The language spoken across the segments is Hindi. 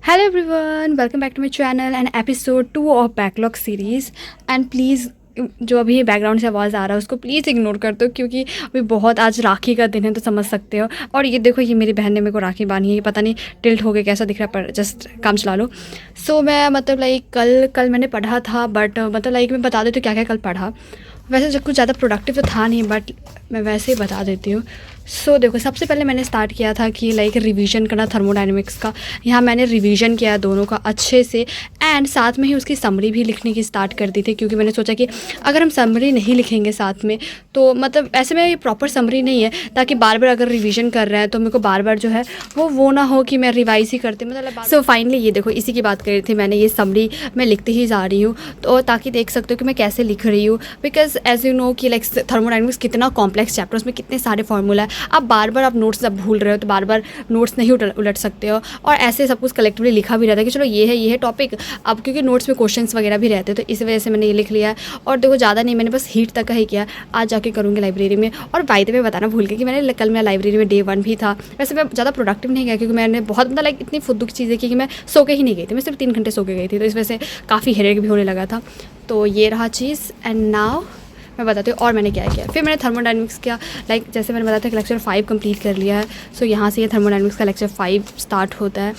Hello everyone, welcome back to my channel and episode 2 of Backlog series. And please जो अभी बैकग्राउंड से आवाज़ आ रहा है उसको प्लीज़ इग्नोर कर दो, क्योंकि अभी बहुत आज राखी का दिन है तो समझ सकते हो। और ये देखो, ये मेरी बहन ने मेरे को राखी बांधी है, ये पता नहीं टिल्ट हो गया कैसा दिख रहा है, पर जस्ट काम चला लो। मैं मतलब लाइक कल मैंने पढ़ा था, बट मतलब लाइक मैं बता देती हूँ क्या क्या कल पढ़ा। वैसे जो कुछ ज़्यादा प्रोडक्टिव तो था नहीं, बट मैं वैसे ही बता देती हूँ। देखो, सबसे पहले मैंने स्टार्ट किया था कि लाइक रिवीजन करना थर्मोडायनेमिक्स का। यहाँ मैंने रिवीजन किया दोनों का अच्छे से, एंड साथ में ही उसकी समरी भी लिखने की स्टार्ट कर दी थी, क्योंकि मैंने सोचा कि अगर हम समरी नहीं लिखेंगे साथ में तो मतलब ऐसे में ये प्रॉपर समरी नहीं है, ताकि बार बार अगर रिवीजन कर रहे हैं तो मेरे को बार बार जो है वो ना हो कि मैं रिवाइज ही करती मतलब। फाइनली ये देखो, इसी की बात कर रही थी मैंने, ये समरी मैं लिखती ही जा रही हूँ, तो ताकि देख सकते हो कि मैं कैसे लिख रही हूँ। बिकॉज एज यू नो कि लाइक थर्मोडायनेमिक्स कितना कॉम्प्लेक्स चैप्टर, उसमें कितने सारे फॉर्मूला है। आप बार बार आप नोट्स जब भूल रहे हो तो बार बार नोट्स नहीं उलट सकते हो। और ऐसे सब कुछ कलेक्टिवली लिखा भी रहता है कि चलो ये है टॉपिक, अब क्योंकि नोट्स में क्वेश्चंस वगैरह भी रहते हैं, तो इस वजह से मैंने ये लिख लिया है। और देखो, ज़्यादा नहीं, मैंने बस हीट तक का ही किया, आज जाके करूँगी लाइब्रेरी में। और बाय द वे बताना भूल गई कि मैंने कल मेरा लाइब्रेरी में डे 1 भी था। वैसे मैं ज़्यादा प्रोडक्टिव नहीं गया, क्योंकि मैंने बहुत मतलब लाइक इतनी फुद्दू की चीज़ें की कि मैं सो के ही नहीं गई थी, मैं सिर्फ 3 घंटे सो के गई थी, तो इस वजह से काफ़ी हेडेक भी होने लगा था। तो ये रहा चीज़। एंड नाउ मैं बताती हूँ और मैंने क्या किया। फिर मैंने थर्मोडायनेमिक्स किया, लाइक जैसे मैंने बताया था कि लेक्चर 5 कंप्लीट कर लिया है। यहाँ से ये थर्मोडायनेमिक्स का लेक्चर 5 स्टार्ट होता है,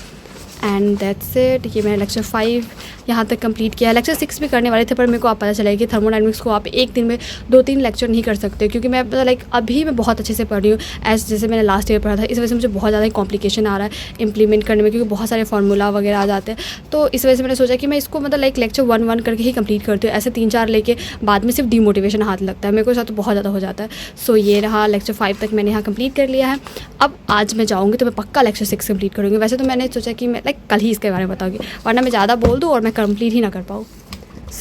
एंड दैट्स इट। ये मैंने लेक्चर 5 यहाँ तक कंप्लीट किया है। लेक्चर 6 भी करने वाले थे, पर मेरे को आप पता चला कि थर्मोडायनेमिक्स को आप एक दिन में 2-3 लेक्चर नहीं कर सकते, क्योंकि मैं मतलब लाइक अभी मैं बहुत अच्छे से पढ़ रही हूँ जैसे मैंने लास्ट ईयर पढ़ा था। इस वजह से मुझे बहुत ज़्यादा कॉम्प्लिकेशन आ रहा है इंप्लीमेंट करने में, क्योंकि बहुत सारे फार्मूला वगैरह आ जाते हैं। तो इस वजह से मैंने सोचा कि मैं इसको मतलब लाइक लेक्चर 1 करके ही कंप्लीट करती हूँ। ऐसे 3-4 लेके बाद में सिर्फ डीमोटिवेशन हाथ लगता है, मेरे को साथ तो बहुत ज़्यादा हो जाता है। ये रहा, लेक्चर 5 तक मैंने यहाँ कंप्लीट कर लिया है। अब आज मैं जाऊँगी तो मैं पक्का लेक्चर 6 कंप्लीट करूँगी। वैसे तो मैंने सोचा कि मैं लाइक कल ही इसके बारे में बताऊँगी, वरना मैं ज़्यादा बोल दूँ और मैं कंप्लीट ही ना कर पाऊँ।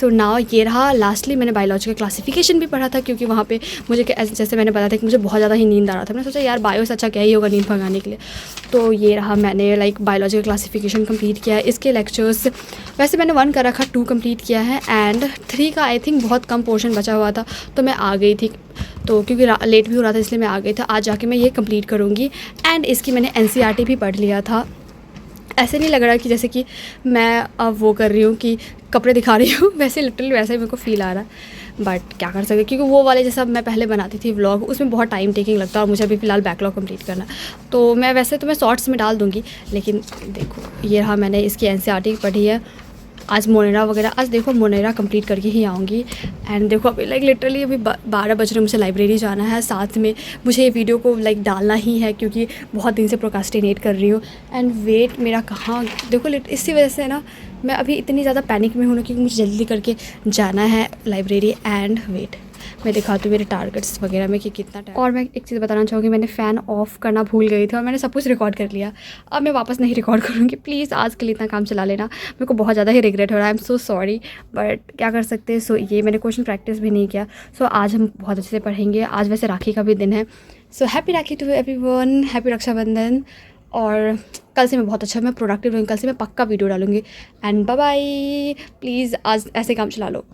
नाउ ये रहा, लास्टली मैंने बायोलॉजी का क्लासिफिकेशन भी पढ़ा था, क्योंकि वहाँ पे मुझे जैसे मैंने बताया था कि मुझे बहुत ज़्यादा ही नींद आ रहा था। मैंने सोचा यार बायो से अच्छा क्या ही होगा नींद भगाने के लिए। तो ये रहा, मैंने लाइक बायोलॉजी का क्लासिफिकेशन कंप्लीट किया है। इसके लेक्चर्स वैसे मैंने 1 कर रखा, 2 कंप्लीट किया है, एंड 3 का आई थिंक बहुत कम पोर्शन बचा हुआ था, तो मैं आ गई थी। तो क्योंकि लेट भी हो रहा था इसलिए मैं आ गई था। आज जाके मैं ये कंप्लीट करूँगी। एंड इसकी मैंने NCERT भी पढ़ लिया था। ऐसे नहीं लग रहा कि जैसे कि मैं अब वो कर रही हूँ कि कपड़े दिखा रही हूँ, वैसे लिटरली वैसे ही मेरे को फ़ील आ रहा है। बट क्या कर सकते, क्योंकि वो वाले जैसा मैं पहले बनाती थी व्लॉग, उसमें बहुत टाइम टेकिंग लगता है, और मुझे अभी फ़िलहाल बैकलॉग कंप्लीट करना। तो मैं वैसे तो मैं शॉर्ट्स में डाल दूँगी, लेकिन देखो ये रहा, मैंने इसकी NCERT पढ़ी है। आज मोनेरा वगैरह, आज देखो मोनेरा कंप्लीट करके ही आऊँगी। एंड देखो अभी लाइक लिटरली अभी 12 बज रहे, मुझे लाइब्रेरी जाना है। साथ में मुझे ये वीडियो को लाइक डालना ही है, क्योंकि बहुत दिन से प्रोकास्टिनेट कर रही हूँ। एंड वेट मेरा कहाँ, देखो इसी वजह से ना मैं अभी इतनी ज़्यादा पैनिक में हूँ ना, क्योंकि मुझे जल्दी करके जाना है लाइब्रेरी। एंड वेट मैं दिखाती हूँ मेरे टारगेट्स वगैरह में कि कितना टाइम। और मैं एक चीज़ बताना चाहूँगी, मैंने फ़ैन ऑफ़ करना भूल गई थी और मैंने सब कुछ रिकॉर्ड कर लिया। अब मैं वापस नहीं रिकॉर्ड करूँगी, प्लीज़ आज के लिए इतना काम चला लेना। मेरे को बहुत ज़्यादा ही रिग्रेट हो रहा है, I am so sorry, but क्या कर सकते हैं। ये मैंने क्वेश्चन प्रैक्टिस भी नहीं किया। आज हम बहुत अच्छे से पढ़ेंगे। आज वैसे राखी का भी दिन है, happy Rakhi to everyone, happy Rakshabandhan. और कल से मैं बहुत अच्छा, मैं प्रोडक्टिव रहूँगी, कल से मैं पक्का वीडियो डालूँगी। एंड बाय बाय, प्लीज़ आज ऐसे काम चला लो।